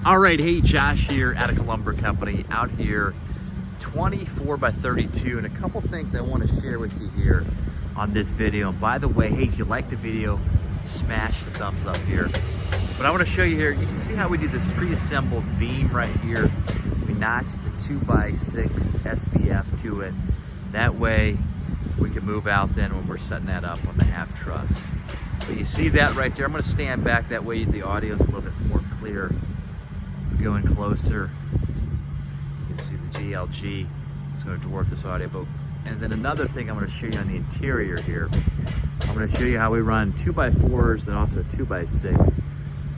All right, hey, Josh here, Attica Lumber Company, out here 24 by 32, and a couple things I want to share with you here on this video. And by the way, hey, if you like the video, smash the thumbs up here. But I want to show you here, you can see how we do this pre-assembled beam right here. We notch the 2x6 SPF to it. That way we can move out then when we're setting that up on the half truss. But you see that right there. I'm going to stand back, that way the audio is a little bit more clear. Going closer, you can see the GLG is going to dwarf this audio. But and then another thing I'm going to show you on the interior here, I'm going to show you how we run 2x4s and also 2x6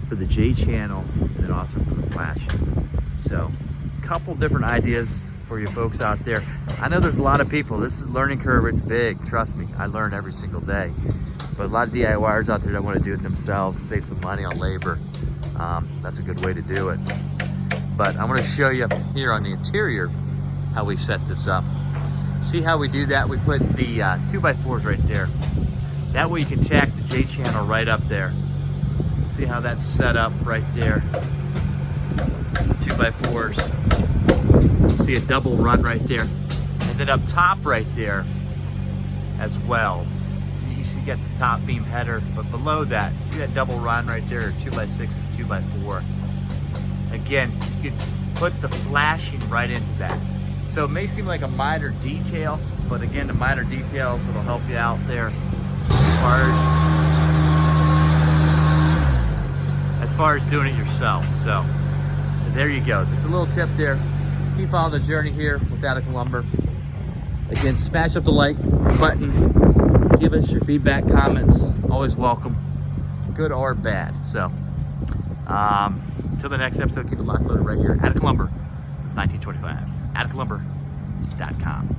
for the J channel and then also for the flashing. So a couple different ideas for you folks out there. I know there's a lot of people, this is a learning curve, it's big, trust me, I learn every single day. But a lot of DIYers out there that want to do it themselves, save some money on labor. That's a good way to do it. But I'm going to show you here on the interior how we set this up. See how we do that? We put the 2x4s right there. That way you can tack the J channel right up there. See how that's set up right there. 2x4s. See a double run right there. And then up top right there as well. You see you got the top beam header, but below that, see that double run right there, 2x6 and 2x4. Again, you could put the flashing right into that. So it may seem like a minor detail, but again, the minor details will help you out there as far as doing it yourself. So there you go. There's a little tip there. Keep following the journey here with Attica Lumber. Again, smash up the like button. Give us your feedback, comments, always welcome, good or bad. So, until the next episode, keep it locked, loaded right here. Attica Lumber since 1925. AtticaLumber.com.